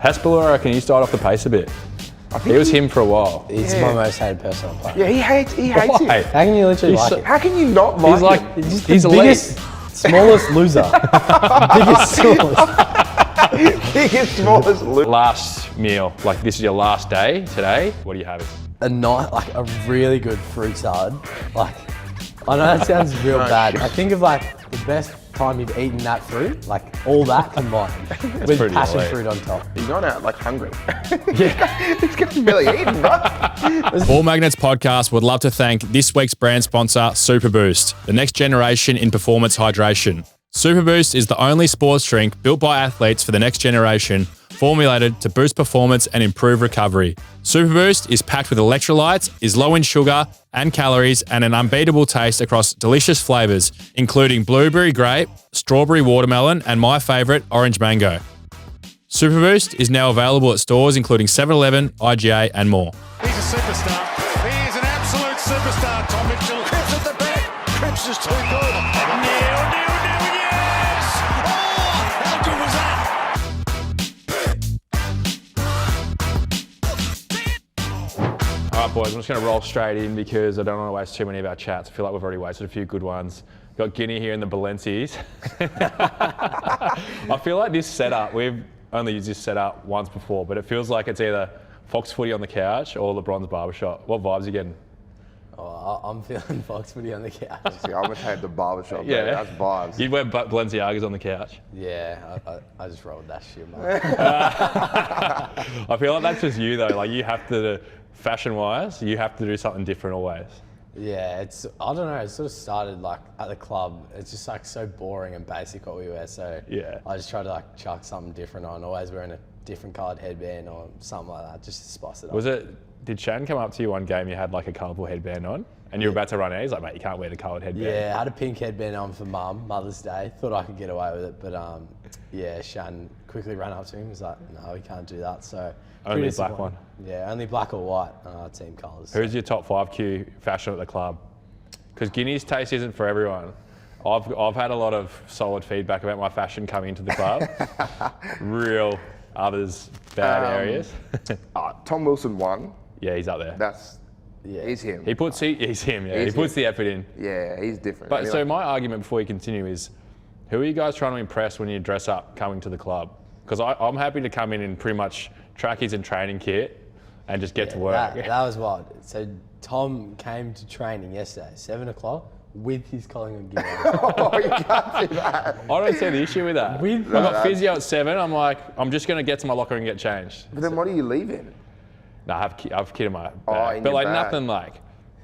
Hespel, I reckon he started off the pace a bit. It was him for a while. He's my most hated person on planet. Yeah, he hates him. How can you literally like it? How can you not like him? He's the biggest, smallest loser. Biggest, smallest. Biggest, smallest loser. Last meal, like this is your last day today. What are you having? A really good fruit salad. Like, I know that sounds real bad. I think of like the best time you've eaten that fruit, like all that combined with passion fruit on top. He's not out like hungry. Yeah, he's getting really eaten, bro. All Magnets podcast would love to thank this week's brand sponsor, SuperBoost, the next generation in performance hydration. SuperBoost is the only sports drink built by athletes for the next generation, formulated to boost performance and improve recovery. SuperBoost is packed with electrolytes, is low in sugar and calories, and an unbeatable taste across delicious flavors, including blueberry grape, strawberry watermelon, and my favorite, orange mango. SuperBoost is now available at stores including 7-Eleven, IGA, and more. He's a superstar. He is an absolute superstar, Tom Mitchell. Cripps at the back. Cripps is too good. Yes! Oh, how good was that? All right, boys, I'm just going to roll straight in because I don't want to waste too many of our chats. I feel like we've already wasted a few good ones. Got Guinea here in the Balencies. I feel like this setup, we've only used this setup once before, but it feels like it's either Fox Footy on the couch or LeBron's barbershop. What vibes are you getting? Oh, I'm feeling Fox Footy on the couch. See, I'm gonna take the barbershop. Yeah, that's vibes. You'd wear Balenciagas on the couch. Yeah, I just rolled that shit, man. I feel like that's just you though. Like you have to, fashion-wise, you have to do something different always. Yeah, I don't know, it sort of started like at the club. It's just like so boring and basic what we wear. So yeah, I just try to like chuck something different on, always wearing a different coloured headband or something like that, just to spice it up. Did Shan come up to you one game, you had like a colourful headband on and you were about to run out? He's like, mate, you can't wear the coloured headband. Yeah, I had a pink headband on for Mother's Day. Thought I could get away with it, but yeah, Shan quickly ran up to him. He was like, no, we can't do that. So only black one? Yeah, only black or white team colours. Who's your top 5Q fashion at the club? Because Guinea's taste isn't for everyone. I've had a lot of solid feedback about my fashion coming into the club. Real others bad areas. Tom Wilson won. Yeah, he's up there. He's him. He's him. Yeah, he puts the effort in. Yeah, he's different. But so my argument before we continue is, who are you guys trying to impress when you dress up coming to the club? Because I'm happy to come in pretty much trackies and training kit and just get to work. That was wild. So Tom came to training yesterday, 7 o'clock, with his Collingwood gear on. Oh, you can't do that. I don't see the issue with that. I got physio at 7. I'm like, I'm just going to get to my locker and get changed. But then what are you leaving? No, I've kit in my bag. But like nothing like,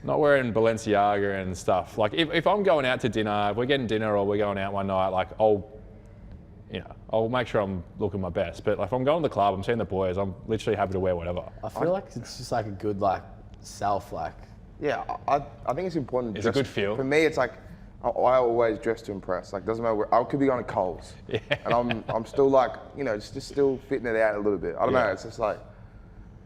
not wearing Balenciaga and stuff. Like if I'm going out to dinner, if we're getting dinner or we're going out one night, like I'll make sure I'm looking my best. But like, if I'm going to the club, I'm seeing the boys, I'm literally happy to wear whatever. I feel like it's just like a good like self like. Yeah, I think it's important. It's a good feel. For me, it's like I always dress to impress. Like doesn't matter where I could be on a Coles, and I'm still like just still fitting it out a little bit. I don't know. It's just like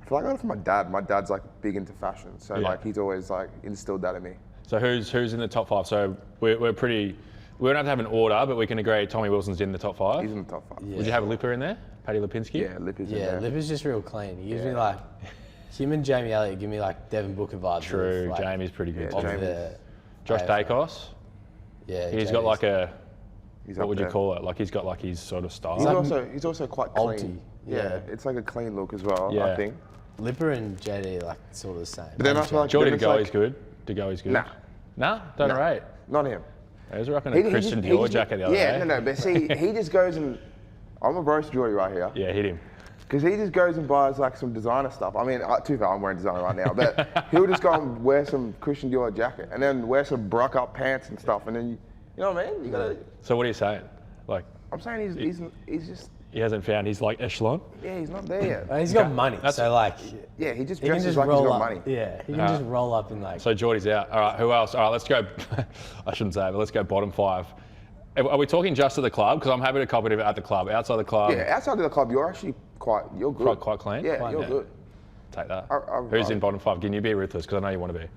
I feel like I got it from my dad. My dad's like big into fashion, so like he's always like instilled that in me. So who's in the top 5? So we're pretty. We don't have to have an order, but we can agree Tommy Wilson's in the top 5. He's in the top 5. Yeah. Would you have Lipper in there? Paddy Lipinski? Yeah, Lipper's in there. Lipper's just real clean. He gives me like, him and Jamie Elliott give me like Devin Booker vibes. True, like, Jamie's pretty good. Josh Dacos? Yeah. He's got like a, what would you call it? Like he's got like his sort of style. He's also quite clean. Yeah, it's like a clean look as well, I think. Lipper and JD are like sort of the same. But then I feel like Jordy DeGoey's good. DeGoey's good. Nah, don't rate. Not him. He was rocking a Christian Dior jacket the other day. Yeah, no, but see, he just goes and I'm a roast Jordy right here. Yeah, hit him. Because he just goes and buys like some designer stuff. I mean, too far, I'm wearing designer right now, but he'll just go and wear some Christian Dior jacket and then wear some Brock up pants and stuff, and then you know what I mean? You gotta. So what are you saying? Like, I'm saying he's just. He hasn't found his like echelon. Yeah, he's not there yet. He's got money, so like. Yeah, he just dresses like he's got money. Yeah, he can just roll up in like. So Jordy's out. All right, who else? All right, let's go. I shouldn't say, but let's go bottom 5. Are we talking just at the club? Because I'm happy to copy it at the club. Outside the club. Yeah, outside of the club, you're actually you're good. Quite clean. Yeah, you're good. Take that. Who's in bottom 5? Can you be ruthless? Because I know you want to be.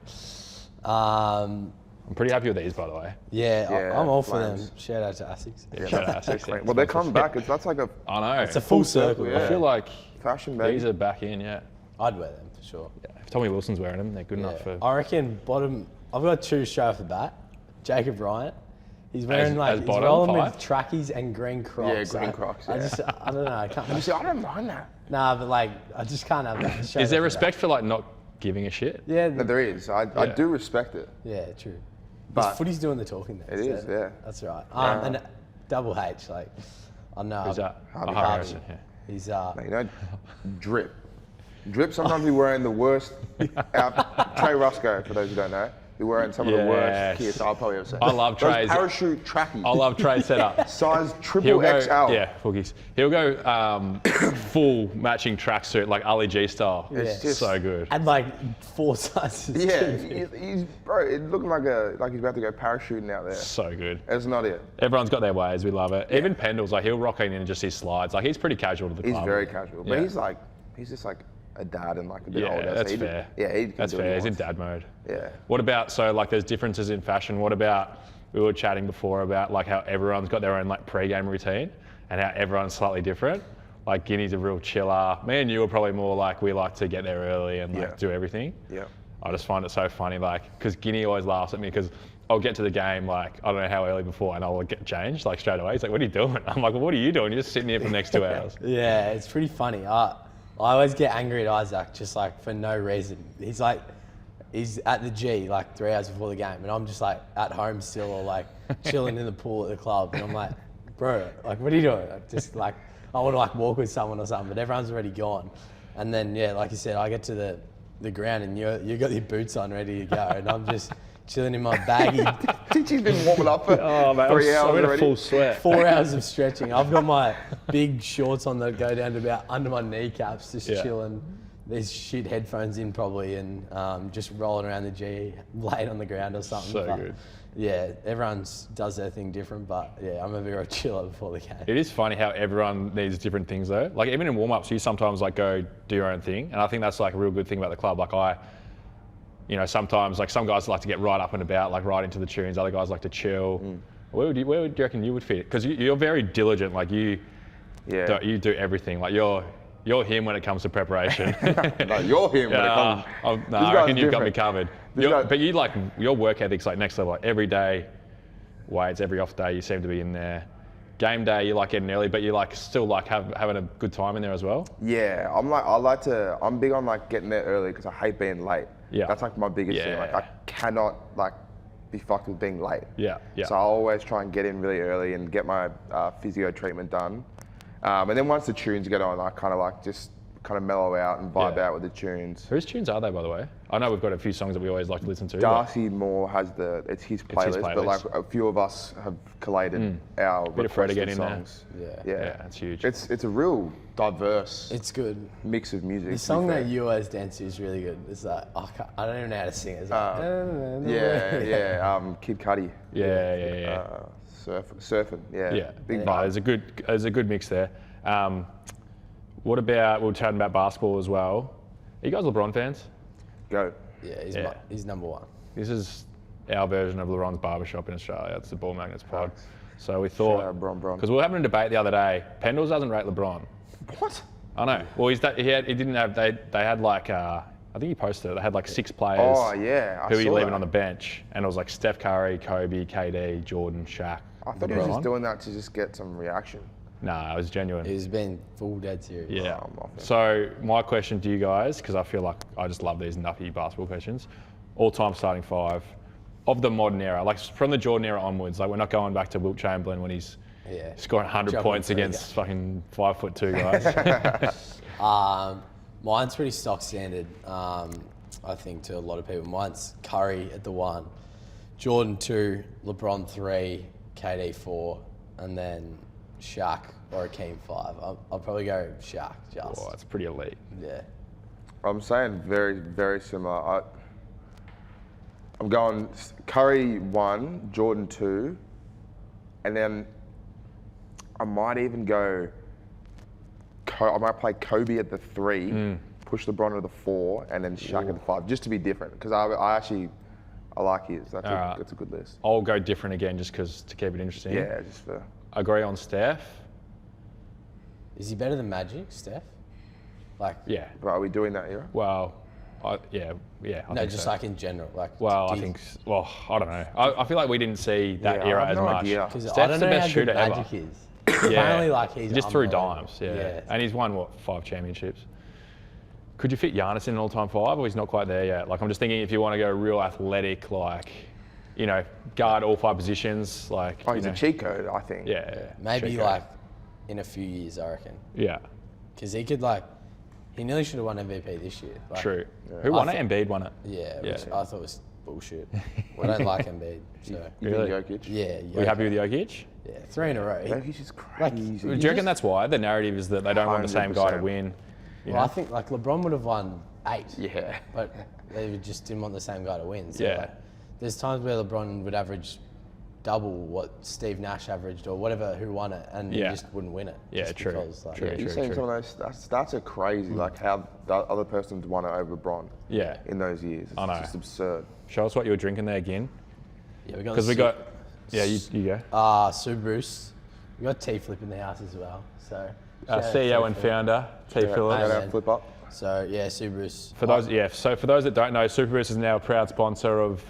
I'm pretty happy with these, by the way. Yeah, Yeah, I'm all for Flames. them. Shout out to Asics. Yeah, shout out to Asics. Well, they're coming back. That's like a I know. It's a full circle. yeah. I feel like fashion baby. these are back in, yeah. I'd wear them for sure. Yeah. If Tommy Wilson's wearing them, they're good enough for... I reckon bottom. I've got two straight off the bat. Jacob Bryant. He's wearing as he's bottom, rolling 5? with trackies and green Crocs. Yeah, green Crocs, I yeah. I don't know. I can't. You see, I don't mind that. Nah, but like I just can't have that. Is there respect for like not giving a shit? Yeah. No, there is. I do respect it. Yeah, true. But footy's doing the talking there. it is, yeah. That's right. And Double H, like I know. Who's that? Harvey Harrison, yeah. He's No, you know, Drip. Drip sometimes be wearing the worst. Trey Roscoe, for those who don't know, be wearing some of the worst kits I'll probably ever seen. I love Those Trey's. parachute trackies. I love Trey's setup. Size He'll triple go, XL. yeah, Foogies. He'll go full matching tracksuit, like Ali G style. It's just so good. and like 4 sizes. Yeah, too. he's bro. It looked like he's about to go parachuting out there. So good. That's not it. Everyone's got their ways. We love it. Even Pendle's, like he'll rock in and just his slides. Like he's pretty casual to the He's club. very casual, but Yeah. he's just like a dad and like a bit Yeah, older. that's so fair. He can That's do what he fair. He's in wants. dad mode. Yeah. What about, so like there's differences in fashion. What about, we were chatting before about like how everyone's got their own like pre-game routine and how everyone's slightly different. Like Guinea's a real chiller. Me and you are probably more like, we like to get there early and like do everything. Yeah. I just find it so funny, like, because Guinea always laughs at me because I'll get to the game, like, I don't know how early before, and I'll get changed, like, straight away. He's like, what are you doing? I'm like, well, what are you doing? You're just sitting here for the next 2 hours. Yeah, it's pretty funny. I always get angry at Isaac just like for no reason. He's like, he's at the G like 3 hours before the game, and I'm just like at home still or like chilling in the pool at the club, and I'm like, bro, like, what are you doing? Like, just like, I want to like walk with someone or something, but everyone's already gone. And then yeah, like you said, I get to the ground and you got your boots on ready to go, and I'm just chilling in my baggy. Chichi's been warming up for 3 hours I'm in a already. full sweat. 4 hours of stretching. I've got my big shorts on that go down to about under my kneecaps, just chilling. These shit headphones in probably, and just rolling around the G, laid on the ground or something. So but, good. Yeah, everyone does their thing different, but yeah, I'm a very chiller before the game. It is funny how everyone needs different things though. Like even in warm-ups, you sometimes like go do your own thing, and I think that's like a real good thing about the club. Like sometimes like some guys like to get right up and about, like right into the tunes. Other guys like to chill. Where would you reckon you would fit? Because you're very diligent. Like you do everything. Like you're him when it comes to preparation. No, you're him when it comes. I reckon you've got me covered. But you like your work ethic's like next level. Like every day, weights, every off day, you seem to be in there. Game day, you like getting early, but you like still like having a good time in there as well. Yeah, I'm big on like getting there early because I hate being late. Yeah. That's like my biggest thing. Like I cannot like be fucked with being late. Yeah. So I always try and get in really early and get my physio treatment done. And then once the tunes get on, I kind of like just kind of mellow out and vibe out with the tunes. Whose tunes are they, by the way? I know we've got a few songs that we always like to listen to. Darcy Moore has it's his playlist, but like a few of us have collated our Bit of Fred requested again in songs. there. Yeah, Yeah, that's huge. It's a real diverse It's good. mix of music. The song that you always dance to is really good. It's like, I don't even know how to sing it. It's like, Kid Cudi. Yeah. Surfing. Yeah. Big No, vibe. there's a good mix there. What about, we were chatting about basketball as well. Are you guys LeBron fans? Go. Yeah, he's number one. This is our version of LeBron's barbershop in Australia. It's the Ball Magnets pod. So we thought, Shout out Bron. because we were having a debate the other day, Pendles doesn't rate LeBron. What? I know. Well, he didn't have, they had like, I think he posted it, they had like 6 players Oh yeah. who he leaving on the bench. And it was like Steph Curry, Kobe, KD, Jordan, Shaq. I thought he was just doing that to just get some reaction. Nah, it was genuine. He's been full dead serious. Yeah. I'm off it. So my question to you guys, because I feel like I just love these nuffy basketball questions. All-time starting 5 of the modern era, like from the Jordan era onwards. Like we're not going back to Wilt Chamberlain when he's scoring 100 Jumping points through, against fucking 5'2" guys. Mine's pretty stock standard, I think, to a lot of people. Mine's Curry at the 1, Jordan 2, LeBron 3, KD 4, and then Shaq or Akeem 5. I'll probably go Shaq just. Oh, that's pretty elite. Yeah. I'm saying very, very similar. I'm going Curry 1, Jordan 2, and then I might even go. I might play Kobe at the 3, push LeBron at the 4, and then Shaq at the 5, just to be different. Because I I like his. That's a good list. I'll go different again just because to keep it interesting. Yeah, just for. Agree on Steph. Is he better than Magic, Steph? Like, Yeah. But are we doing that era? Well, I think just so. like in general. Like, Well, I think. Well, I don't know. I feel like we didn't see that Yeah, I era have as no much. idea. because Steph's I don't the know best how good shooter ever. Magic is. Apparently, like he's just threw unbelievable. dimes. Yeah. And he's won what 5 championships. Could you fit Giannis in an all-time 5, or he's not quite there yet? Like I'm just thinking, if you want to go real athletic, like, you know, guard all 5 positions, like. Oh, he's you a know. cheat code, I think. Yeah. Maybe cheat code. like in a few years, I reckon. Yeah. Because he could he nearly should have won MVP this year. Like, True. Who won it? Embiid won it. Yeah, Yeah. which I thought was bullshit. I don't like Embiid. So You Really? think Jokic? yeah, Are you happy with Jokic? Yeah, 3 in a row. Jokic is crazy. Do you reckon that's why the narrative is that they don't want the same guy to 100%. win? You Well, I know? think like LeBron would have won 8. Yeah. But they just didn't want the same guy to win. So Yeah. like, there's times where LeBron would average double what Steve Nash averaged or whatever who won it, and he Yeah. just wouldn't win it. Yeah, just true. Because, like, True. Yeah, you're saying some of those stats are crazy, like how the other person's won it over Bron Yeah. in those years. It's I know. just absurd. Show us what you were drinking there again. Yeah, we got Because we got. Yeah, you go. SuperBoost. We got T Flip in the house as well. So CEO and founder, T. Shout Phillips. out man. Flip Up. So yeah, SuperBoost. For those, So for those that don't know, SuperBoost is now a proud sponsor of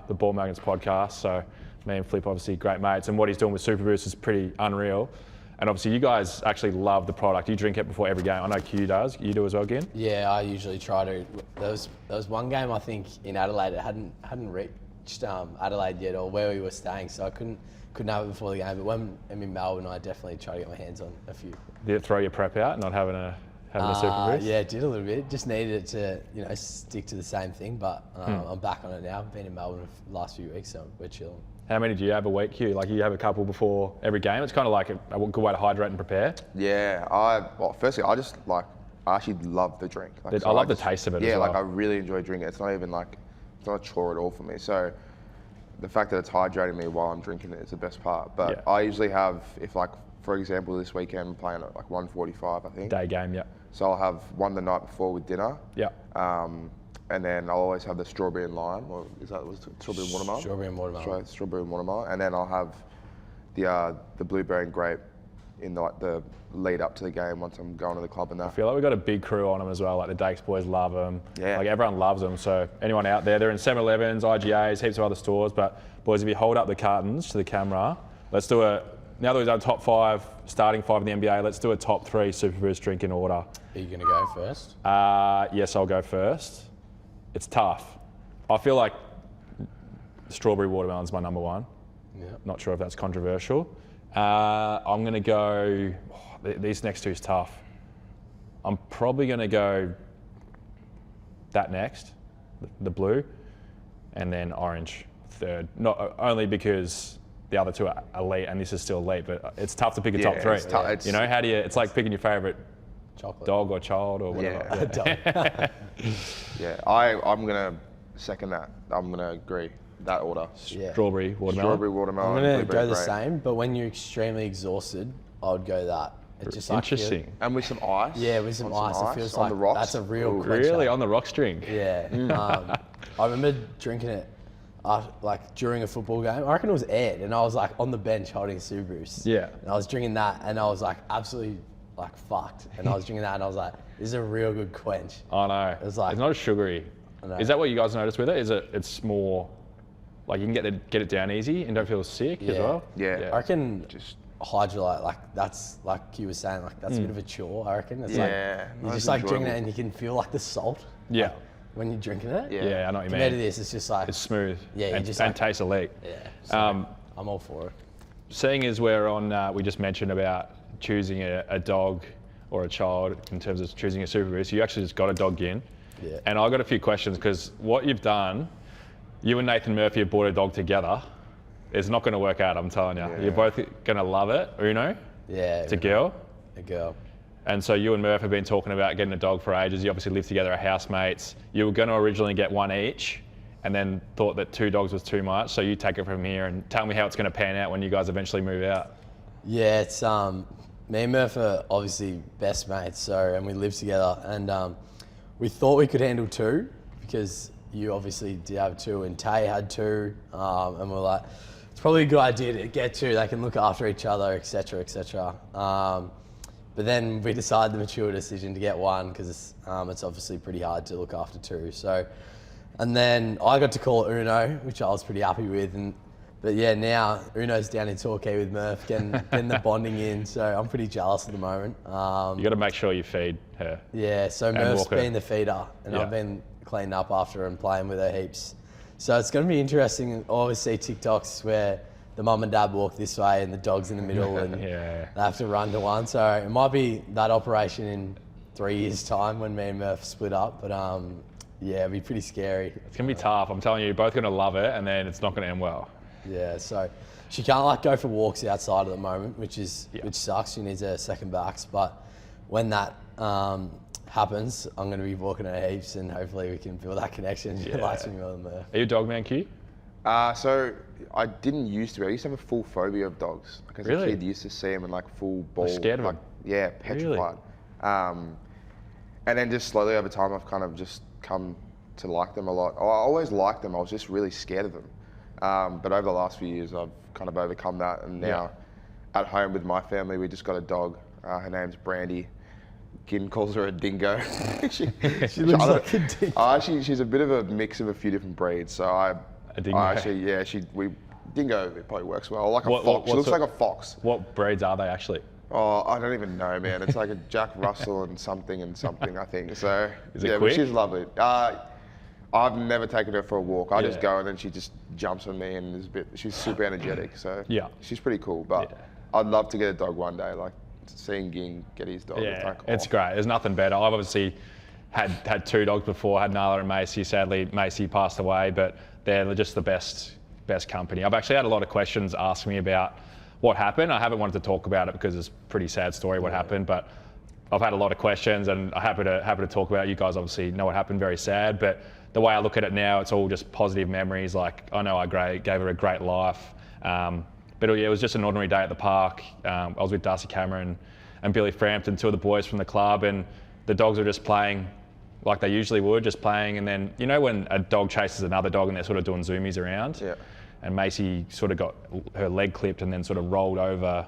the Ball Magnets podcast. So me and Flip, obviously great mates, and what he's doing with SuperBoost is pretty unreal. And obviously, you guys actually love the product. You drink it before every game. I know Q does. You do as well, Gin? Yeah, I usually try to. There was one game I think in Adelaide. It hadn't reached Adelaide yet, or where we were staying, so I couldn't have it before the game. But when I'm in Melbourne, I definitely try to get my hands on a few. Did it throw your prep out, not having a SuperBoost? Yeah, it did a little bit. Just needed it to stick to the same thing. But I'm back on it now. I've been in Melbourne for the last few weeks, so we're chilling. How many do you have a week, Q? Like you have a couple before every game. It's kind of like a good way to hydrate and prepare. Yeah, firstly, I actually love the drink. Like, I love the taste of it as well. Yeah, like I really enjoy drinking it. It's not even like, it's not a chore at all for me. So the fact that it's hydrating me while I'm drinking it is the best part. But Yeah. I usually have, if like, for example, this weekend I'm playing at like 1:45, I think. Day game, yeah. So I'll have one the night before with dinner. Yeah. And then I'll always have the strawberry and lime, or strawberry and watermelon? Strawberry and watermelon. Strawberry and watermelon. And then I'll have the blueberry and grape in the lead up to the game once I'm going to the club and that. I feel like we've got a big crew on them as well. Like the Dakes boys love them. Yeah. Like everyone loves them. So anyone out there, they're in 7-Elevens, IGAs, heaps of other stores. But boys, if you hold up the cartons to the camera, let's do now that we've done top 5, starting 5 in the NBA, let's do a top 3 SuperBoost drink in order. Are you gonna go first? Yes, I'll go first. It's tough. I feel like strawberry watermelon's my number 1. Yeah. Not sure if that's controversial. I'm going to go, these next 2's tough. I'm probably going to go that next, the blue, and then orange third. Not only because the other 2 are elite and this is still elite, but it's tough to pick a top 3. It's tough. You know, it's like picking your favourite Chocolate. dog or child or whatever. Yeah. Yeah, I'm gonna second that. I'm gonna agree that order. Yeah. Strawberry, watermelon. Strawberry, watermelon. I'm gonna blueberry, go the grape. same, but when you're extremely exhausted, I would go that. It's just Interesting. And with some ice. Yeah, with some ice. It feels on like the rocks. that's a real Ooh. quencher. Really? On the rocks drink? Yeah. I remember drinking it like during a football game. I reckon it was aired, and I was like on the bench holding SuperBoost. Yeah. And I was drinking that, and I was like absolutely like fucked. And I was drinking that, and I was like, this is a real good quench. I know. It's like- not as sugary. I know. Is that what you guys notice with it? Is it's more like you can get it down easy and don't feel sick as Yeah. well? Yeah. I reckon Just hydrolyte, like that's like you were saying, like that's a bit of a chore. I reckon. It's Yeah, like you that's just like drinking it, enjoyable. and you can feel like the salt. Yeah. like, when you're drinking it. Yeah. Yeah, I know what you Compared to mean. this, it's just like It's smooth. Yeah, you and, just and like- tastes elite. yeah. So I'm all for it. Seeing as we're on, we just mentioned about choosing a dog or a child in terms of choosing a SuperBoost. You actually just got a dog in. Yeah. And I got a few questions because what you've done, you and Nathan Murphy have bought a dog together. It's not going to work out, I'm telling you. Yeah. You're both going to love it, Uno. Yeah. It's a girl. A girl. And so you and Murph have been talking about getting a dog for ages. You obviously live together, are housemates. You were going to originally get one each and then thought that 2 dogs was too much. So you take it from here and tell me how it's going to pan out when you guys eventually move out. Yeah, it's me and Murph are obviously best mates, and we live together, and we thought we could handle 2 because you obviously did have 2 and Tay had 2. And we're like, it's probably a good idea to get 2. They can look after each other, etc., etc. But then we decided the mature decision to get 1 because it's obviously pretty hard to look after 2. So, and then I got to call it Uno, which I was pretty happy with. But yeah, now Uno's down in Torquay with Murph, getting the bonding in. So I'm pretty jealous at the moment. You got to make sure you feed her. Yeah, so Murph's been the feeder, and I've been cleaning up after her and playing with her heaps. So it's going to be interesting. I always see TikToks where the mum and dad walk this way and the dog's in the middle and they have to run to one. So it might be that operation in 3 years' time when me and Murph split up. But yeah, it'd be pretty scary. It's going to be tough. I'm telling you, you're both going to love it, and then it's not going to end well. Yeah, so she can't go for walks outside at the moment, which sucks. She needs her second backs. But when that happens, I'm going to be walking her heaps, and hopefully we can build that connection. She likes me more than Murph. Are you a dog man, Q? So I didn't used to be. I used to have a full phobia of dogs. Like as a kid, used to see them in full ball. Scared of them? Yeah, petrified. Really? And then just slowly over time, I've kind of just come to like them a lot. I always liked them. I was just really scared of them. But over the last few years, I've kind of overcome that. And now at home with my family, we just got a dog. Her name's Brandy. Gin calls her a dingo. she looks like a dingo. She's a bit of a mix of a few different breeds. So a dingo? Dingo probably works well. Like a fox. She looks like a fox. What breeds are they actually? Oh, I don't even know, man. It's like a Jack Russell and something, I think. So is it quick? But she's lovely. I've never taken her for a walk. I just go and then she just jumps on me and she's super energetic. So she's pretty cool. But I'd love to get a dog one day. Like seeing Ging get his dog. Yeah, it's great. There's nothing better. I've obviously had 2 dogs before. I had Nala and Macy. Sadly, Macy passed away, but they're just the best company. I've actually had a lot of questions asking me about what happened. I haven't wanted to talk about it because it's a pretty sad story what happened, but I've had a lot of questions and I'm happy to talk about it. You guys obviously know what happened, very sad, but the way I look at it now, it's all just positive memories. Like, I know I gave her a great life. But it was just an ordinary day at the park. I was with Darcy Cameron and Billy Frampton, 2 of the boys from the club, and the dogs were just playing like they usually would, just playing. And then, you know when a dog chases another dog and they're sort of doing zoomies around? Yeah. And Macy sort of got her leg clipped and then sort of rolled over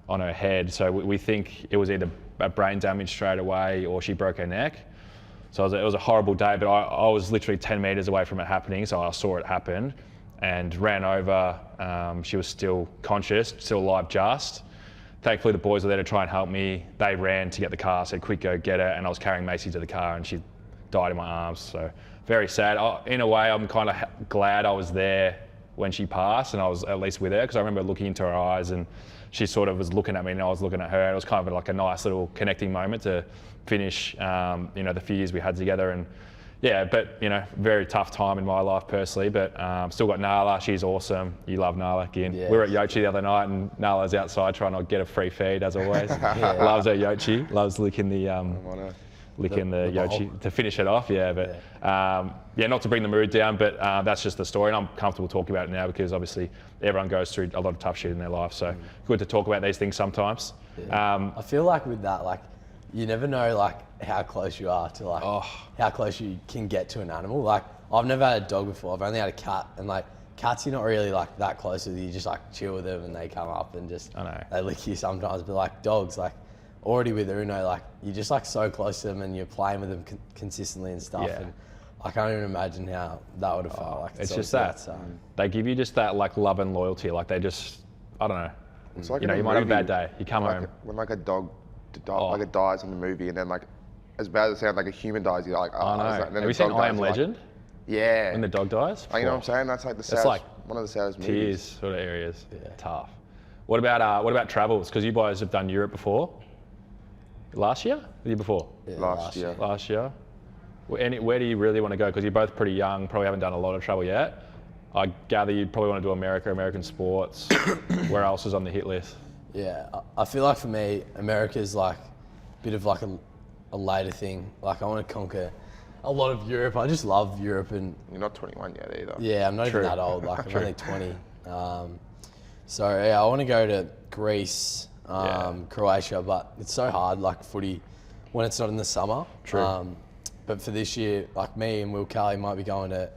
on her head. So we think it was either a brain damage straight away or she broke her neck. So it was a horrible day, but I was literally 10 metres away from it happening, so I saw it happen and ran over. She was still conscious, still alive just. Thankfully, the boys were there to try and help me. They ran to get the car, said, quick, go get her, and I was carrying Macy to the car and she died in my arms. So very sad. In a way, I'm kind of glad I was there when she passed and I was at least with her, because I remember looking into her eyes and she sort of was looking at me and I was looking at her. It was kind of like a nice little connecting moment to finish, the few years we had together. And yeah, but very tough time in my life personally, but still got Nala. She's awesome. You love Nala again. Yes. We were at Yochi the other night and Nala's outside trying to get a free feed as always. Loves her Yochi, loves licking the Yochi to finish it off. Yeah, but not to bring the mood down, but that's just the story. And I'm comfortable talking about it now because obviously everyone goes through a lot of tough shit in their life. So good to talk about these things sometimes. Yeah. I feel like with that, you never know how close you are to how close you can get to an animal. I've never had a dog before. I've only had a cat, and cats you're not really that close with. You just chill with them and they come up and just they lick you sometimes. But dogs, already with Uno, you're just so close to them and you're playing with them consistently and stuff. Yeah. And I can't even imagine how that would have felt. It's just that they give you just that love and loyalty. They just, I don't know. It's you might have a bad day. You come home when a dog. It dies in the movie, and then as bad as it sounds, a human dies, you're like, oh, I know. Have you seen I Am Legend? Yeah. When the dog dies? You know what I'm saying? That's the saddest, one of the saddest movies. Tears sort of areas. Yeah. Tough. What about travels? Because you guys have done Europe before. Last year? The year before? Yeah, last year. Last year. Where do you really want to go? Because you're both pretty young, probably haven't done a lot of travel yet. I gather you'd probably want to do American sports. Where else is on the hit list? Yeah, I feel for me, America's a bit of a later thing. I want to conquer a lot of Europe. I just love Europe. And you're not 21 yet either. Yeah, I'm not even that old. I'm only 20. So I want to go to Greece, Croatia, but it's so hard, footy, when it's not in the summer. True. But for this year, like me and Will Kelly might be going to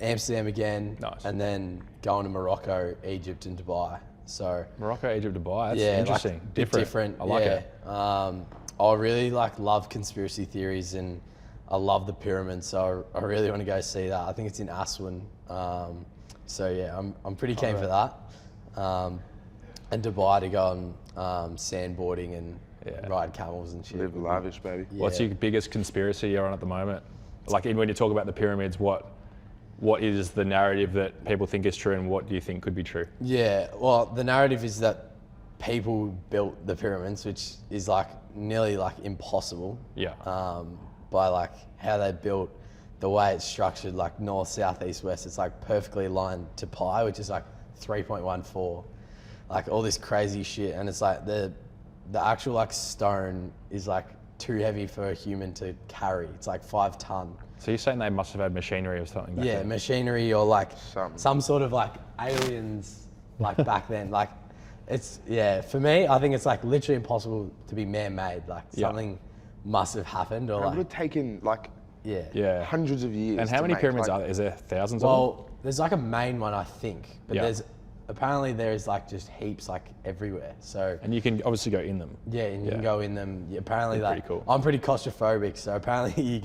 Amsterdam again, and then going to Morocco, Egypt, and Dubai. So Morocco, Egypt, Dubai. That's interesting. Like, different. I like it. I really love conspiracy theories, and I love the pyramids. So I really want to go see that. I think it's in Aswan. So yeah, I'm pretty keen for that. And Dubai to go on sandboarding and ride camels and shit. Live lavish, baby. Yeah. What's your biggest conspiracy you're on at the moment? Like when you talk about the pyramids, what is the narrative that people think is true, and what do you think could be true? Yeah, well, the narrative is that people built the pyramids, which is like nearly like impossible. Yeah. By like how they built, the way it's structured, like north, south, east, west, it's like perfectly aligned to pi, which is like 3.14. Like all this crazy shit, and it's like the actual like stone is like too heavy for a human to carry. It's like 5 ton. So you're saying they must have had machinery or something back then? Machinery or like some sort of like aliens like back then. Like it's, for me, I think it's like literally impossible to be man-made. Like something must have happened, or it would have taken like hundreds of years. And how many pyramids are there? Is there thousands of them? Well, there's like a main one, I think, but apparently there is like just heaps like everywhere. So and you can obviously go in them. Yeah, and you can go in them. Yeah, apparently pretty cool. I'm pretty claustrophobic, so apparently you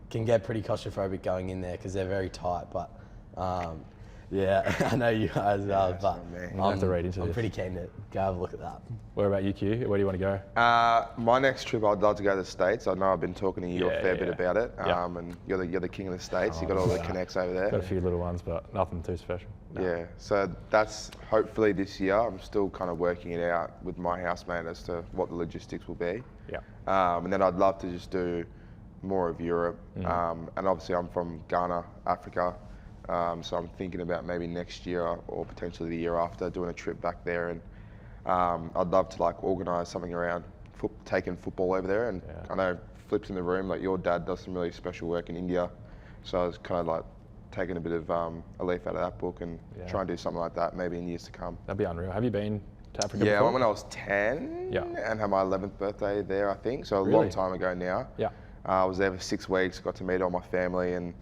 can get pretty claustrophobic going in there because they're very tight. But I know you guys are, but I'll have to read into I'm this. pretty keen to go have a look at that. Where about you, Q? Where do you want to go? My next trip, I'd love to go to the States. I know I've been talking to you a fair bit about it, and you're the king of the States. You got all the connects over there. Got a few little ones, but nothing too special. No. Yeah, so that's hopefully this year. I'm still kind of working it out with my housemate as to what the logistics will be. Yeah. And then I'd love to just do more of Europe. And obviously I'm from Ghana, Africa. So I'm thinking about maybe next year or potentially the year after doing a trip back there. And I'd love to like organise something around taking football over there. And I know Flip's in the room, like your dad does some really special work in India. So I was kind of like taking a bit of a leaf out of that book and try and do something like that maybe in years to come. That'd be unreal. Have you been to Africa before? before? When I was 10 and had my 11th birthday there, I think. So a long time ago now. Yeah. I was there for 6 weeks, got to meet all my family, and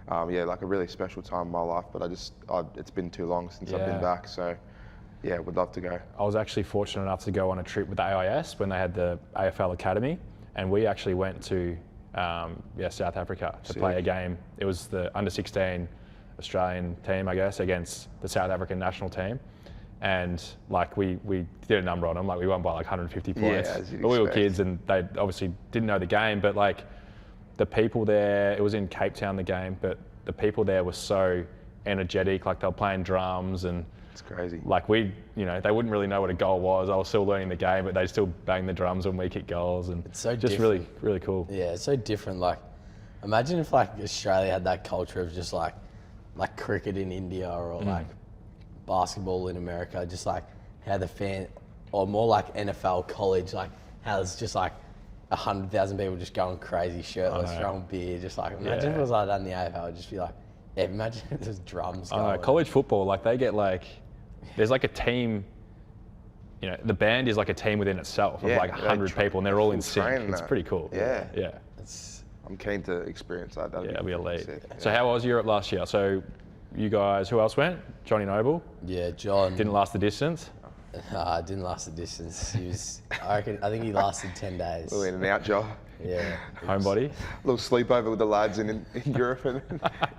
like a really special time in my life. But it's been too long since I've been back. So would love to go. I was actually fortunate enough to go on a trip with the AIS when they had the AFL Academy, and we actually went to South Africa to play a game. It was the under-16 Australian team, I guess, against the South African national team. And like we did a number on them, like we won by like 150 points. But we were kids and they obviously didn't know the game, but like the people there, it was in Cape Town, the game, but the people there were so energetic, like they were playing drums and it's crazy. Like they wouldn't really know what a goal was. I was still learning the game, but they still bang the drums when we kick goals, and it's so just different. really cool. Yeah, it's so different. Like, imagine if like Australia had that culture of just like cricket in India or like basketball in America, just like how the fan, or more like NFL college, like how there's just like 100,000 people just going crazy, shirtless, throwing beer, just like imagine if it was like that in the AFL. It'd just be like, imagine if there's drums going. College football, like they get like, there's like a team, the band is like a team within itself of like 100 people and they're all in sync. It's pretty cool. Yeah. I'm keen to experience that. That'd be elite. So how was Europe last year? So you guys, who else went? Johnny Noble? Yeah, John. Didn't last the distance? Didn't last the distance. He was, I think he lasted 10 days. A little in and out job. Yeah. Homebody? A little sleepover with the lads in Europe and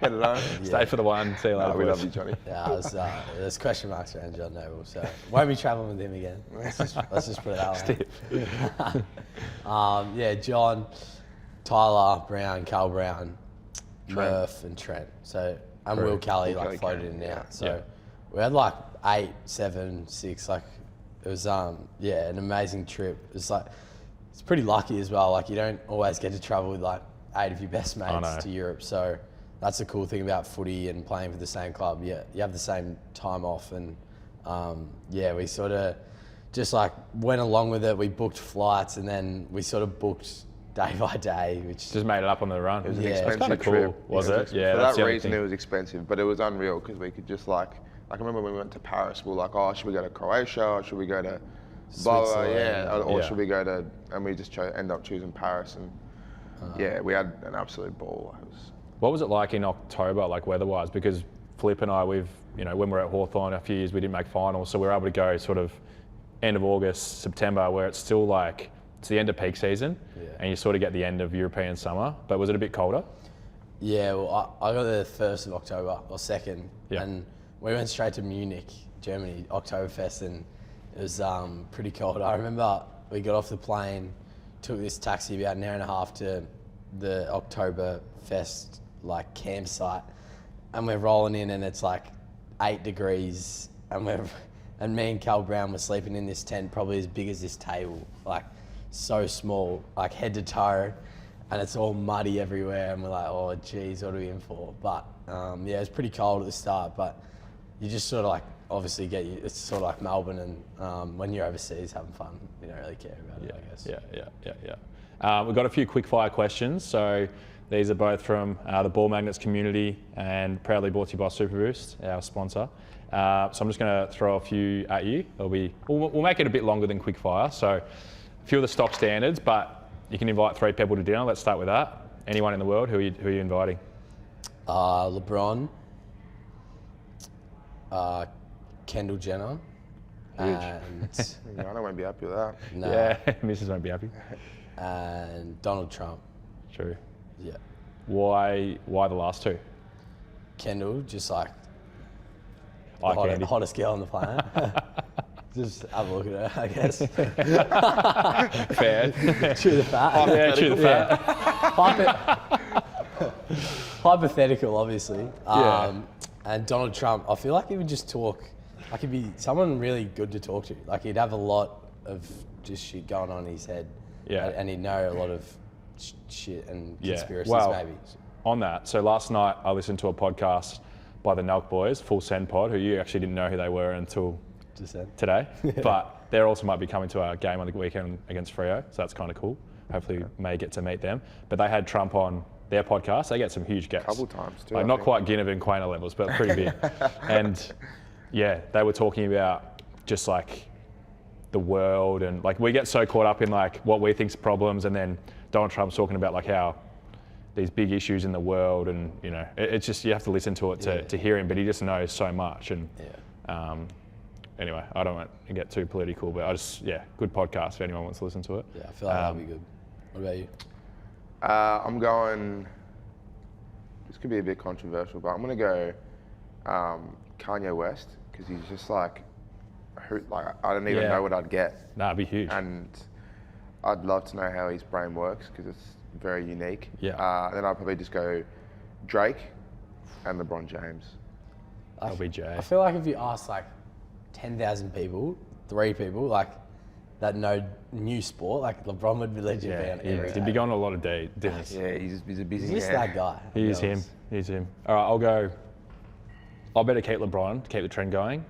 headed home. Stay for the one, see you later. We love you, Johnny. There's question marks around John Noble, so won't be travelling with him again. Let's just put it that way. John, Tyler Brown, Carl Brown, Murph and Trent. So Will Kelly floated in and out. So we had like 8, 7, 6. Like it was an amazing trip. It's pretty lucky as well. Like you don't always get to travel with like 8 of your best mates to Europe. So that's the cool thing about footy and playing for the same club. Yeah, you have the same time off, and we sort of just like went along with it. We booked flights and then we sort of booked day by day, which just made it up on the run. It was an expensive trip. Was it? Yeah. For that reason, it was expensive, but it was unreal because we could just like I remember when we went to Paris, we were like, oh, should we go to Croatia? Or should we go to Switzerland? Or should we go to, and we just end up choosing Paris. Yeah, we had an absolute ball. What was it like in October, like weather-wise? Because Flip and I, when we were at Hawthorn a few years, we didn't make finals, so we were able to go sort of end of August, September, where it's still like, it's the end of peak season, and you sort of get the end of European summer. But was it a bit colder? Yeah, well, I got there the 1st of October, or 2nd, and we went straight to Munich, Germany, Oktoberfest, and it was pretty cold. I remember we got off the plane, took this taxi about an hour and a half to the Oktoberfest like campsite, and we're rolling in and it's like 8 degrees, and me and Cal Brown were sleeping in this tent probably as big as this table, like so small, like head to toe, and it's all muddy everywhere, and we're like, oh geez, what are we in for? But yeah, it was pretty cold at the start, but you just sort of like obviously it's sort of like Melbourne, and when you're overseas having fun, you don't really care about it, I guess. Yeah. We've got a few quick fire questions. So these are both from the Ball Magnets community and proudly brought to you by SuperBoost, our sponsor. So I'm just going to throw a few at you. We'll make it a bit longer than quick fire. So a few of the stock standards, but you can invite 3 people to dinner. Let's start with that. Anyone in the world, who are you inviting? LeBron, Kendall Jenner, and I won't be happy with that. no, Yeah, Mrs. won't be happy. and Donald Trump. True. Yeah. Why the last 2? Kendall, just like Eye the candy. hottest girl on the planet. Just have a look at her, I guess. Fair. Chew the fat. Yeah, chew the fat. Hypothetical, obviously. Yeah. And Donald Trump, I feel like he would just talk, like he'd be someone really good to talk to. Like he'd have a lot of just shit going on in his head. Yeah. And he'd know a lot of shit and conspiracies, Well, maybe. on that, so last night I listened to a podcast by the Nelk Boys, Full Send Pod, who you actually didn't know who they were until Just said. today. But they also might be coming to our game on the weekend against Freo, so that's kind of cool. Hopefully we may get to meet them. But they had Trump on their podcast. They get some huge guests. Couple times too. Like, not quite Ginnivan, Quaynor levels, but pretty big. And yeah, they were talking about just like the world, and like we get so caught up in like what we think's problems, and then Donald Trump's talking about like how these big issues in the world, and it's just, you have to listen to it to hear him, but he just knows so much. And anyway, I don't want to get too political, but good podcast if anyone wants to listen to it. Yeah, I feel like that'd be good. What about you? I'm going, this could be a bit controversial, but I'm going to go Kanye West, because he's just like, I don't even know what I'd get. That'd be huge. And I'd love to know how his brain works, because it's very unique. Yeah. Then I'd probably just go Drake and LeBron James. LBJ. I feel like if you ask like 10,000 people, 3 people, like that know new sport, like LeBron would be legend on every He'd be going to a lot of dinners. Yeah, he's a busy He's just man. that guy. He's him. All right, I'll better keep LeBron, keep the trend going.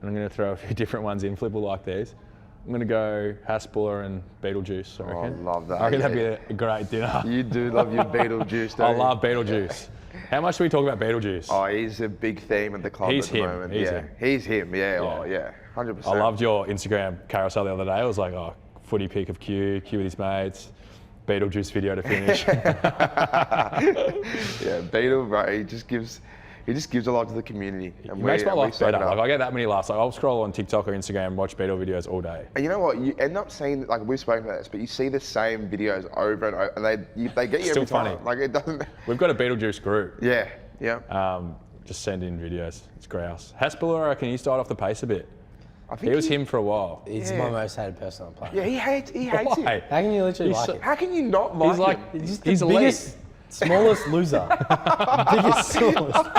And I'm going to throw a few different ones in. Flip will like these. I'm going to go Hasbuller and Beetlejuice, I reckon. I love that. I reckon that'd be a great dinner. You do love your Beetlejuice, don't I you? love Beetlejuice. How much do we talk about Beetlejuice? Oh, he's a big theme at the club He's at the him. moment. He's yeah, him. he's him. Yeah, Yeah. oh yeah, 100%. I loved your Instagram carousel the other day. It was like, footy pic of Q with his mates, Beetlejuice video to finish. Yeah, Beetle, bro, he just gives a lot to the community. It makes my life better. Like, I get that many laughs. Like, I'll scroll on TikTok or Instagram and watch Beetle videos all day. And you know what? You end up seeing, like, we've spoken about this, but you see the same videos over and over, and they get you Still every time. funny. Like, it doesn't. We've got a Beetlejuice group. Yeah. Just send in videos. It's grouse. Hasbuller, I reckon he started off the pace a bit. I think He was him for a while. He's my most hated person on the planet. Yeah, he hates him. Why? How can you literally like him? How can you not like He's like, him? He's just he's the elite. biggest, smallest loser. Biggest, smallest.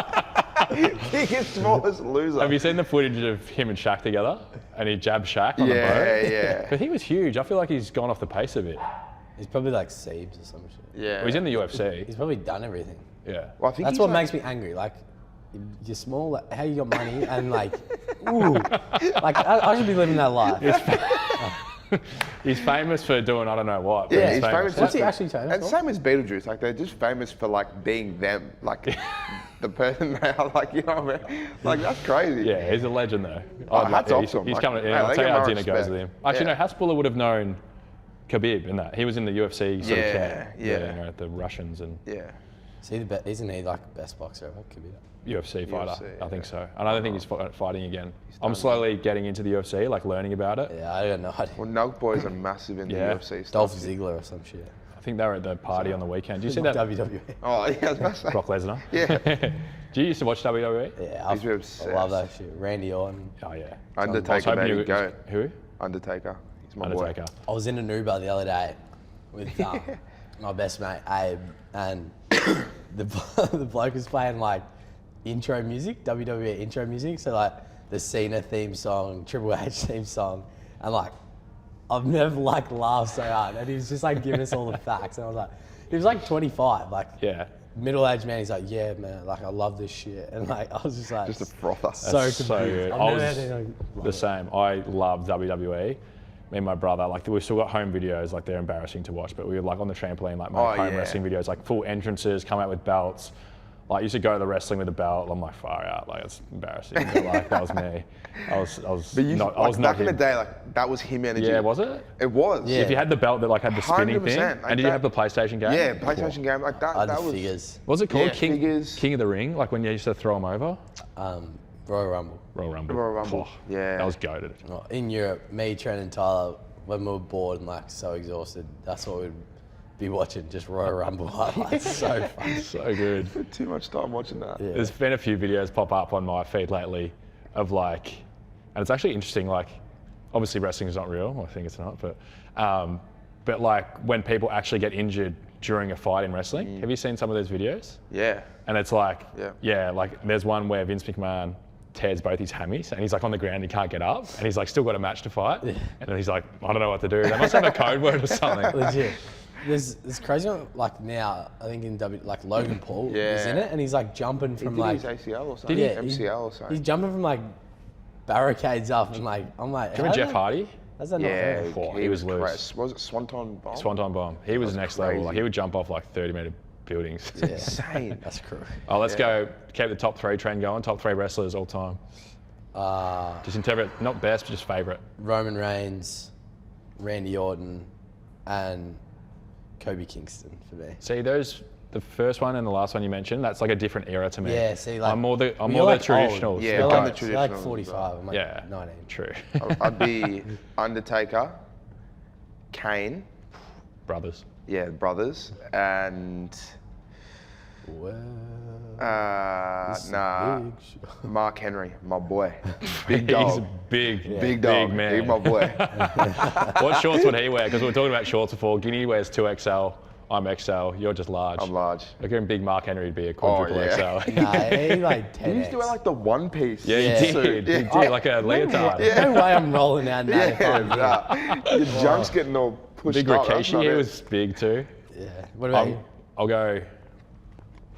Biggest, smallest loser. Have you seen the footage of him and Shaq together? And he jabbed Shaq on the boat? Yeah. But he was huge. I feel like he's gone off the pace a bit. He's probably like Siebes or some shit. Yeah. Well, he's in the UFC. He's probably done everything. Yeah. Well, I think That's he's what like- makes me angry. Like, you're small, like, how you got money, and like, ooh. Like, I should be living that life. He's famous for doing I don't know what. But Yeah, he's famous. What's he actually famous And for? same as Beetlejuice, like they're just famous for like being them, like the person they are, like, you know what I mean? Like, that's crazy. Yeah, he's a legend though. Oh, hats off to him. He's Like, coming. hey, I'll they tell you get how my dinner goes respect. with him. Actually, Yeah. no, Hasbuller would have known Khabib in that. He was in the UFC sort of camp. Yeah. You know, the Russians and Isn't he like the best boxer ever? Could be that. UFC fighter. UFC, I think so. And I don't think he's fighting again. I'm slowly getting into the UFC, like learning about it. Yeah, I don't know. Well, Nug boys are massive in the UFC stuff. Dolph Ziggler or some shit. I think they were at the party on the weekend. Do you see that? WWE. Oh, yeah, I was about to say. Brock Lesnar. Yeah. Do you used to watch WWE? Yeah, I love that shit. Randy Orton. Oh yeah. Undertaker, baby, go. Who? Undertaker. He's my Undertaker. boy. I was in an Uber the other day with my best mate Abe, and the bloke was playing like intro music, WWE intro music. So like the Cena theme song, Triple H theme song, and like I've never like laughed so hard. And he was just like giving us all the facts, and I was like, he was like 25, like middle-aged man. He's like, yeah, man, like I love this shit, and like I was just like, Just a frother. so That's so confused. good. I've I never was had anything like the it. same. I love WWE. Me and my brother, like we've still got home videos, like they're embarrassing to watch, but we were like on the trampoline, like my home wrestling videos, like full entrances, come out with belts. Like I used to go to the wrestling with a belt. I'm like far out, like it's embarrassing. But like that was me. I was Back in the day, like that was him energy. Yeah, was it? It was. Yeah. If you had the belt that like had the spinning 100%, thing, like and did you have the PlayStation game? Yeah, PlayStation game like that. I had That the was. figures. What was it called? Yeah, figures. King of the Ring, like when you used to throw them over. Royal Rumble. Royal Rumble. Royal Rumble. Oh, Yeah. That was goated. Well, in Europe, me, Trent, and Tyler, when we were bored and like so exhausted, that's what we'd be watching, just Royal Rumble highlights. So fun. So good. Too much time watching that. Yeah. There's been a few videos pop up on my feed lately of like, and it's actually interesting, like, obviously wrestling is not real, I think it's not, but like when people actually get injured during a fight in wrestling, have you seen some of those videos? Yeah. And it's like, Yeah. like there's one where Vince McMahon tears both his hammies and he's like on the ground, he can't get up, and he's like still got a match to fight, and then he's like, I don't know what to do. They must have a code word or something. Legit. There's crazy one, like now, I think in like Logan Paul is in it, and he's like jumping from like his ACL or something. Yeah, MCL or something. he's jumping from like barricades up, and like I'm like, Do you remember Jeff Hardy? How's that not Yeah, happening? Oh, he he was was loose. crazy. Was it Swanton Bomb? Swanton Bomb. He was next level. Like crazy. he would jump off like 30-meter buildings. Yeah, Insane. that's cool. Oh, let's go. Keep the top 3 trend going. Top 3 wrestlers all time. Just interpret, not best, but just favourite. Roman Reigns, Randy Orton, and Kobe Kingston for me. See those, the first one and the last one you mentioned, that's like a different era to me. Yeah, see, like I'm more the like traditional. Yeah, You're I'm like, the you're like traditional 45. I'm like Yeah. 19. True. I'd be Undertaker, Kane, Brothers. yeah, brothers, and Well, nah, Mark Henry, my boy, big He's dog, a big dog, man. He's my boy. What shorts would he wear? Because we were talking about shorts before. Guinea wears 2XL. I'm XL. You're just large. I'm large. I reckon big Mark Henry would be a quadruple yeah. XL. nah, he like 10. He used to wear like the one piece. Yeah, Yeah. he did. He did, like a leotard. No way I'm rolling out now. Yeah, nah. Your junk's getting all pushed Big up. That's Rikishi, not he it. was big too. Yeah. What about you? I'll go.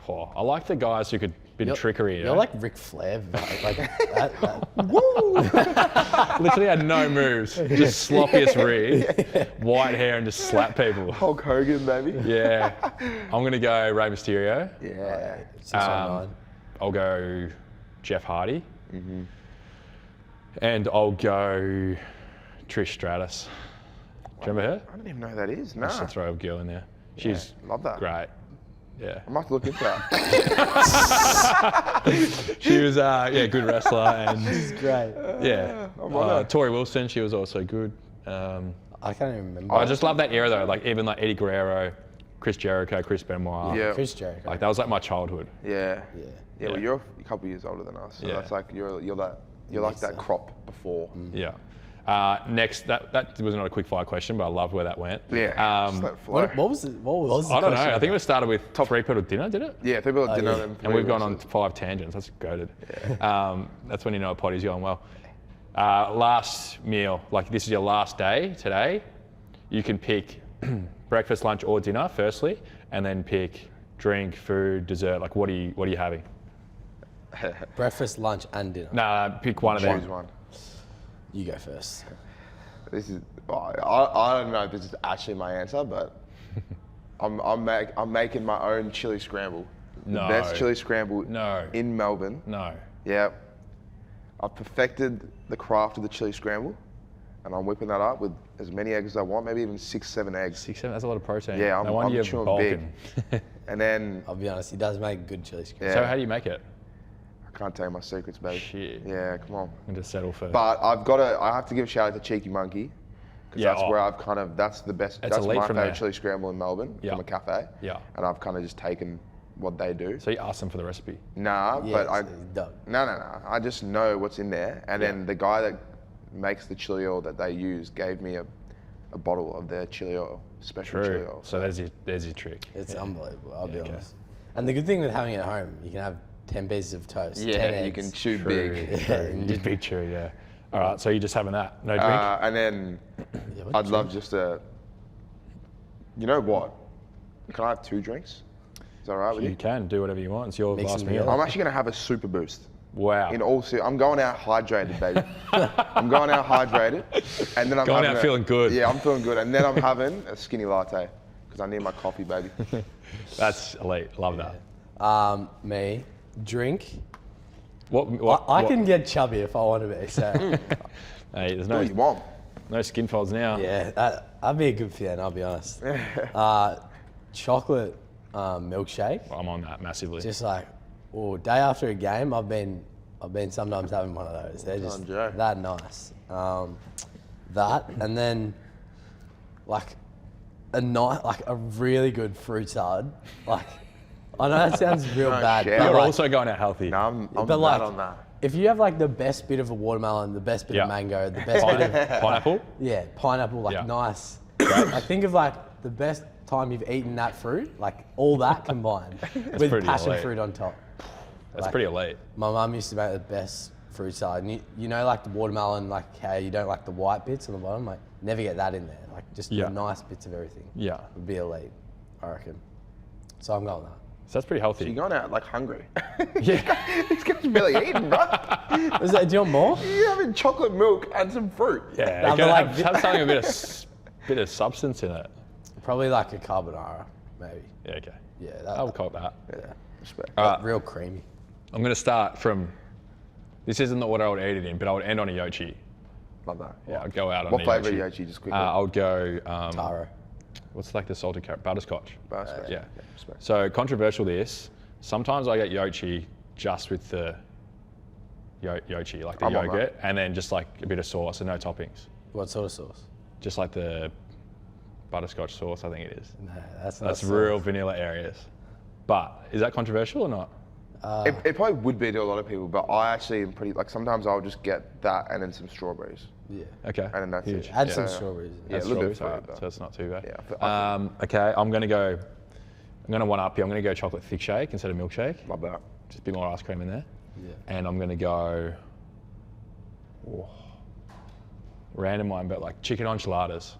Oh, I like the guys who could bit of trickery. You're like Ric Flair, like that. Literally had no moves, just sloppiest rig, white hair, and just slap people. Hulk Hogan, baby. Yeah, I'm gonna go Rey Mysterio. Yeah. 619. I'll go Jeff Hardy, and I'll go Trish Stratus. Do you remember her? I don't even know who that is. Just to Nah. throw a girl in there. She's Love that. great. Yeah. I might have to look into that. She was good wrestler, and It's great. yeah. Tori Wilson, she was also good. I can't even remember. I just love that era though, like even like Eddie Guerrero, Chris Jericho, Chris Benoit. Yeah. Chris Jericho. Like that was like my childhood. Yeah. Yeah. Well, you're a couple years older than us, so Yeah. that's like you're like that crop before. Yeah. Next, that was not a quick fire question, but I loved where that went. Yeah. Just let flow. What was the I don't know. question I think about? it started with top 3 pedal dinner, did it? Yeah, people at dinner yeah. and And we've gone on 5 tangents. That's goated. That's when you know a potty's going well. Last meal, like this is your last day today. You can pick breakfast, lunch, or dinner firstly, and then pick drink, food, dessert. Like what are you having? Breakfast, lunch, and dinner. Nah, pick one of them. Choose one. You go first. This is I don't know if this is actually my answer, but I'm making my own chili scramble. No. The best chili scramble No. in Melbourne. No. Yeah. I've perfected the craft of the chili scramble, and I'm whipping that up with as many eggs as I want, maybe even 6, 7 eggs. 6, 7, that's a lot of protein. Yeah, no wonder I'm you're chewing bulking. big. And then I'll be honest, he does make good chili screen. Yeah. So how do you make it? I can't tell you my secrets, baby. Shit. Yeah, come on. I'm just settle for. But I have to give a shout out to Cheeky Monkey. Because that's where I've kind of, that's the best, that's my favourite chili scramble in Melbourne from a cafe. Yeah. And I've kind of just taken what they do. So you asked them for the recipe? Nah, Yeah, but no. I just know what's in there. And then the guy that makes the chili oil that they use gave me a bottle of their chili oil, special chili oil. So there's your trick. It's unbelievable, I'll be honest. And the good thing with having it at home, you can have 10 pieces of toast, 10 Yeah, eggs. you can chew big. Just big chew, yeah. All right, so you're just having that, no drink? And then I'd love just a, you know what? Can I have 2 drinks? Is that all right with you? You can do whatever you want. It's your last meal. I'm actually going to have a SuperBoost. Wow. I'm going out hydrated, baby. I'm going out hydrated, and then I'm going out feeling good. Yeah, I'm feeling good, and then I'm having a skinny latte because I need my coffee, baby. That's elite. Love that. Me, drink. What? I can get chubby if I want to be. So Hey, there's What do you want? no skin folds now. yeah, that'd be a good fan. I'll be honest. Chocolate milkshake. I'm on that massively. Just like, day after a game, I've been sometimes having one of those. They're just that nice. That and then like a really good fruit salad. Like, I know that sounds real bad. shit. But You're like, also going out healthy. No, I'm but bad like, on that. if you have like the best bit of a watermelon, the best bit of mango, the best bit of Pineapple? pineapple, like Yeah. nice. I think of like the best time you've eaten that fruit, like all that combined with pretty passion elite. fruit on top. That's Like, pretty elite. My mum used to make the best fruit salad. And you know, like the watermelon, like how you don't like the white bits on the bottom, like never get that in there. Like just the nice bits of everything. Yeah. Would be elite, I reckon. So I'm going with that. So that's pretty healthy. You're going out like hungry. Yeah. This guy's barely eating, bro. Do you want more? You're having chocolate milk and some fruit. Yeah. No, you but gotta like- have something a bit of substance in it. Probably like a carbonara, maybe. Yeah. Okay. Yeah, I'll call it that. Yeah, respect. real creamy. I'm gonna start from. This isn't what I would eat it in, but I would end on a yochi. Love that. Yeah, I'd go out on What a flavour yochi. yochi, just quickly? I would go. Taro. What's like the salted carrot? Butterscotch. Respect. Yeah. Respect. So controversial this. Sometimes I get yochi just with the yochi, like the I'm on yogurt, and then just like a bit of sauce and no toppings. What sort of sauce? Just like the butterscotch sauce, I think it is. No, that's not That's sauce. real vanilla areas. But is that controversial or not? It probably would be to a lot of people, but I actually am pretty, like sometimes I'll just get that and then some strawberries. Yeah. Okay. And then that's Huge. it. Add Yeah. some strawberries. Yeah, a little bit of Strawberries, fruit, so it's not too bad. Yeah, but Okay, I'm gonna one up you. I'm gonna go chocolate thick shake instead of milkshake. Love that. Just a bit more ice cream in there. Yeah. And I'm gonna go random one, but like chicken enchiladas.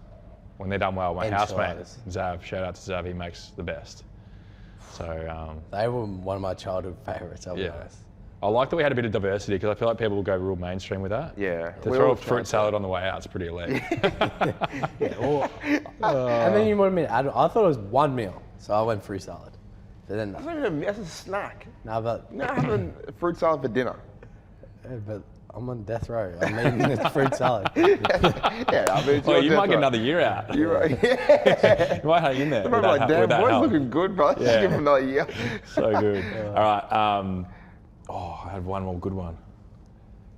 When they're done well, my housemate Enchiladas. Zav, shout out to Zav, he makes the best. So They were one of my childhood favourites, I'll be yeah, honest. I like that we had a bit of diversity because I feel like people will go real mainstream with that. Yeah. To we're throw all a fruit salad on the way out, it's pretty elite. And then you wanted me to add, I thought it was one meal, so I went fruit salad. But then, That's a snack. no, but, You're not having fruit salad for dinner. but I'm on death row. I'm eating this fruit salad. Yeah, I mean, it's Well, your you death might get row. another year out. You're right. Yeah. You might hang in there. I'm with like, that, damn, with that boy's help. looking good, bro. Let's Yeah. give him another year. So good. All right. I had one more good one.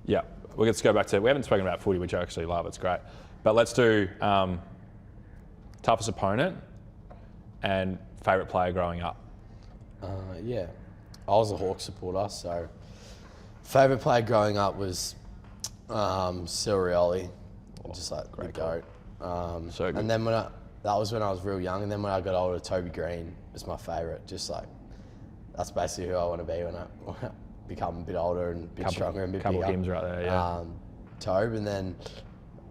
Yeah. Well, let's go back to, we haven't spoken about footy, which I actually love. It's great. But let's do toughest opponent and favourite player growing up. Yeah, I was a Hawks supporter, so favourite player growing up was Sirioli, just like the goat. So good. And then that was when I was real young, and then when I got older, Toby Green was my favourite. Just like that's basically who I want to be when I become a bit older and a bit stronger and a bit Couple bigger. hymns right there, yeah. Tobe, and then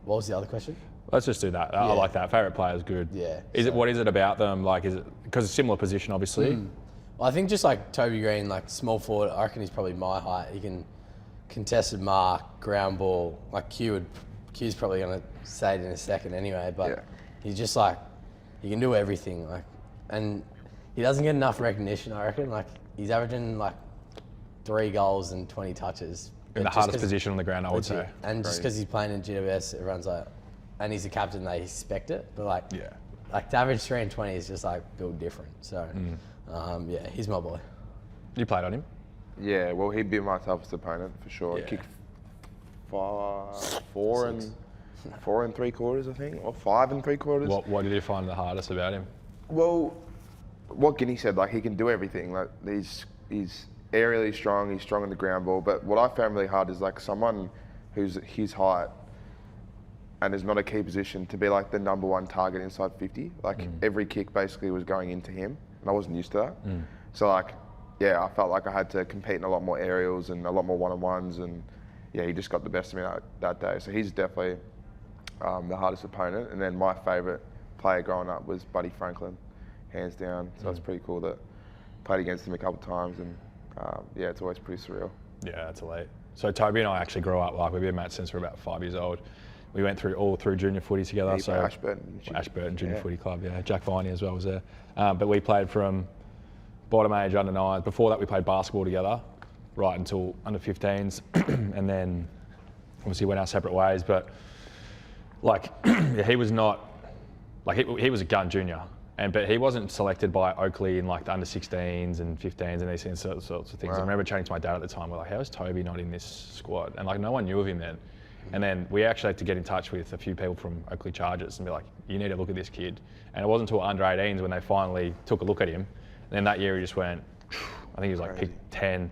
what was the other question? Let's just do that. I Yeah. like that. Favourite player is good. Yeah, What is it about them? Like, is it because it's a similar position, obviously? Well, I think just like Toby Green, like small forward, I reckon he's probably my height. He can contested mark, ground ball. Like Q's probably gonna say it in a second anyway, but Yeah. he's just like he can do everything. Like, and he doesn't get enough recognition. I reckon. Like he's averaging like 3 goals and 20 touches. In the But just hardest 'cause- position on the ground, I would say. And just because he's playing in GWS, everyone's like, and he's a captain, they expect it. But like to average 3 and 20 is just like built different. So yeah, he's my boy. You played on him? Yeah, well, he'd be my toughest opponent for sure. Yeah. He kicked 4 and 3/4, I think, or 5 and 3/4. What did you find the hardest about him? Well, what Ginny said, like he can do everything. Like he's aerially strong, he's strong on the ground ball. But what I found really hard is like someone who's his height and is not a key position to be like the #1 target inside 50. Like every kick basically was going into him, and I wasn't used to that. So like, yeah, I felt like I had to compete in a lot more aerials and a lot more one-on-ones, and yeah, he just got the best of me that day. So he's definitely the hardest opponent. And then my favourite player growing up was Buddy Franklin, hands down. So it's pretty cool that I played against him a couple of times, and yeah, it's always pretty surreal. Yeah, that's elite. So Toby and I actually grew up, like we've been mates since we were about 5 years old. We went all through junior footy together. Yeah, so Ashburton Junior Footy Club, yeah. Jack Viney as well was there. But we played from bottom age, under 9. Before that we played basketball together, right until under 15s. And then obviously went our separate ways. But like, he was not, like he was a gun junior. But he wasn't selected by Oakley in like the under 16s and 15s and these sorts of things. Right. I remember chatting to my dad at the time, we're like, how is Toby not in this squad? And like no one knew of him then. And then we actually had to get in touch with a few people from Oakley Chargers and be like, you need to look at this kid. And it wasn't until under 18s when they finally took a look at him. And then that year he just went, I think he was like picked 10.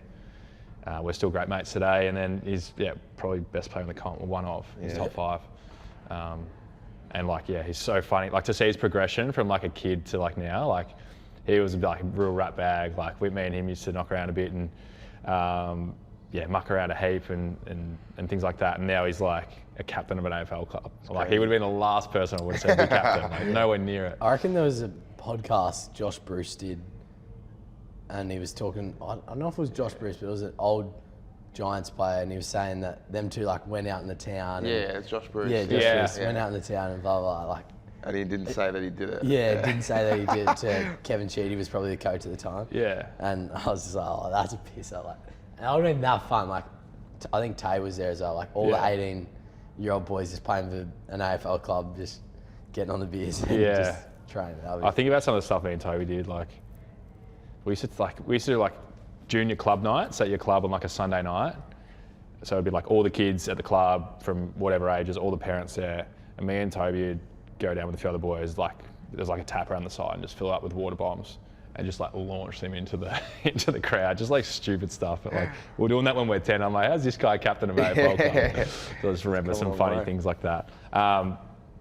We're still great mates today. And then he's probably best player in the comp, one of his top 5. And like, yeah, he's so funny. Like to see his progression from like a kid to like now, like he was like a real rat bag. Like me and him used to knock around a bit and muck around a heap and things like that. And now he's like a captain of an AFL club. Like he would have been the last person I would have said be captain, like nowhere near it. I reckon there was a podcast Josh Bruce did, and he was talking, I don't know if it was Josh Bruce, but it was an old Giants player, and he was saying that them two like went out in the town. And, it's Josh Bruce. Yeah, Bruce went out in the town and blah blah like. And he didn't say that he did it. Yeah, didn't say that he did it to Kevin Sheedy, was probably the coach at the time. Yeah. And I was just like, oh, that's a piss. Like, and it would have been that fun. Like, I think Tay was there as well. Like all the 18-year-old boys just playing for an AFL club, just getting on the beers and just training. I think about some of the stuff me and Toby did. Like, we used to do like junior club nights at your club on like a Sunday night. So it'd be like all the kids at the club from whatever ages, all the parents there, and me and Toby would go down with a few other boys. Like there's like a tap around the side and just fill it up with water bombs and just like launch them into the crowd, just like stupid stuff. But like we're doing that when we're 10. I'm like, how's this guy captain of AFL club? So I just remember some funny things like that.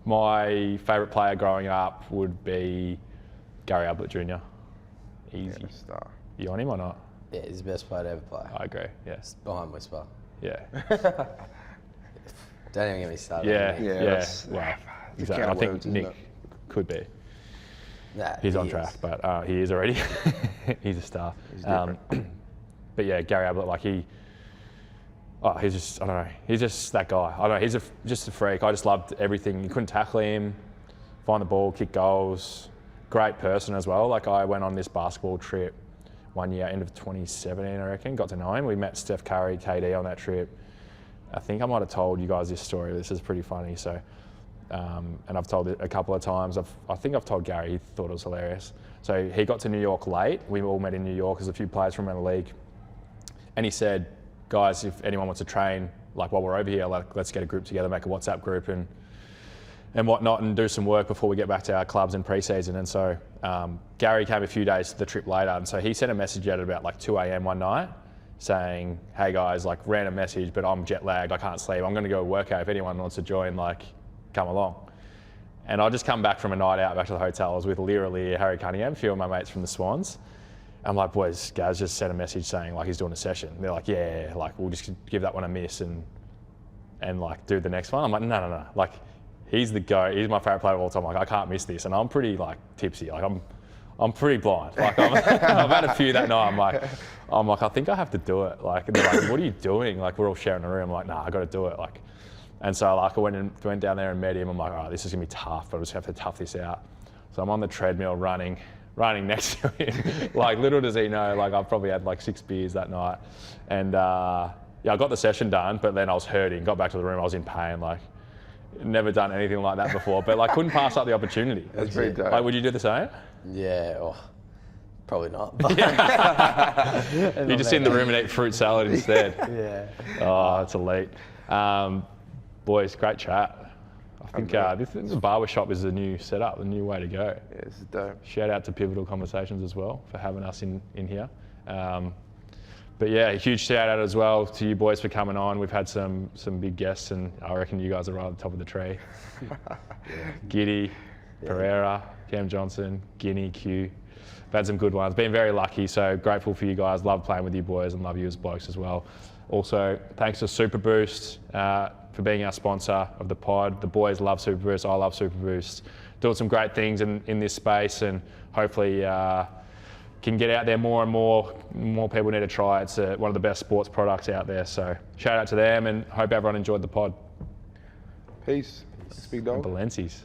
My favourite player growing up would be Gary Ablett Jr. Easy. Yeah, star. You on him or not? Yeah, he's the best player to ever play. I agree. Yeah. Behind Whisper. Yeah. Don't even get me started. Yeah. Wow. Exactly. I think Nick could be. Nah, he's on track, but he is already. He's a star. But yeah, Gary Ablett, like he's just, I don't know, he's just that guy. I don't know, he's just a freak. I just loved everything. You couldn't tackle him, find the ball, kick goals. Great person as well. Like I went on this basketball trip one year, end of 2017, I reckon, got to know him. We met Steph Curry, KD on that trip. I think I might have told you guys this story. This is pretty funny. So, and I've told it a couple of times. I think I've told Gary, he thought it was hilarious. So he got to New York late. We all met in New York. There's a few players from around the league. And he said, guys, if anyone wants to train, like while we're over here, like, let's get a group together, make a WhatsApp group and whatnot, and do some work before we get back to our clubs in pre-season. And so Gary came a few days to the trip later, and so he sent a message out at about like 2 a.m. one night saying, hey guys, like random message, but I'm jet lagged, I can't sleep, I'm gonna go work out, if anyone wants to join, like come along. And I just come back from a night out back to the hotel. I was with literally Harry Cunningham, a few of my mates from the Swans. I'm like, boys, Gaz just sent a message saying like he's doing a session. They're like, yeah, like we'll just give that one a miss and like do the next one. I'm like, no, like he's the go. He's my favourite player of all time. Like I can't miss this, and I'm pretty like tipsy. Like I'm pretty blind. Like I've had a few that night. I'm like, I think I have to do it. Like, and they're like, what are you doing? Like we're all sharing a room. I'm like, nah, I got to do it. Like, and so like I went down there and met him. I'm like, oh, this is gonna be tough, but I just have to tough this out. So I'm on the treadmill running next to him. Like little does he know, like I've probably had like 6 beers that night, and I got the session done, but then I was hurting. Got back to the room, I was in pain. Like never done anything like that before, but like couldn't pass up the opportunity. That's pretty dope. Like, would you do the same? Yeah, probably not. You just sit in the room and eat fruit salad instead. Yeah. Oh, it's elite. Boys, great chat. I think the barbershop is the new setup, the new way to go. Yeah, this is dope. Shout out to Pivotal Conversations as well for having us in here. But yeah, a huge shout out as well to you boys for coming on. We've had some big guests, and I reckon you guys are right at the top of the tree. Giddy, Pereira, Cam Johnson, Guinea, Q. We've had some good ones. Been very lucky, so grateful for you guys. Love playing with you boys and love you as blokes as well. Also, thanks to SuperBoost for being our sponsor of the pod. The boys love SuperBoost. I love SuperBoost. Doing some great things in this space, and hopefully can get out there more and more. More people need to try it. It's one of the best sports products out there. So shout out to them, and hope everyone enjoyed the pod. Peace. Big dog. Balencies.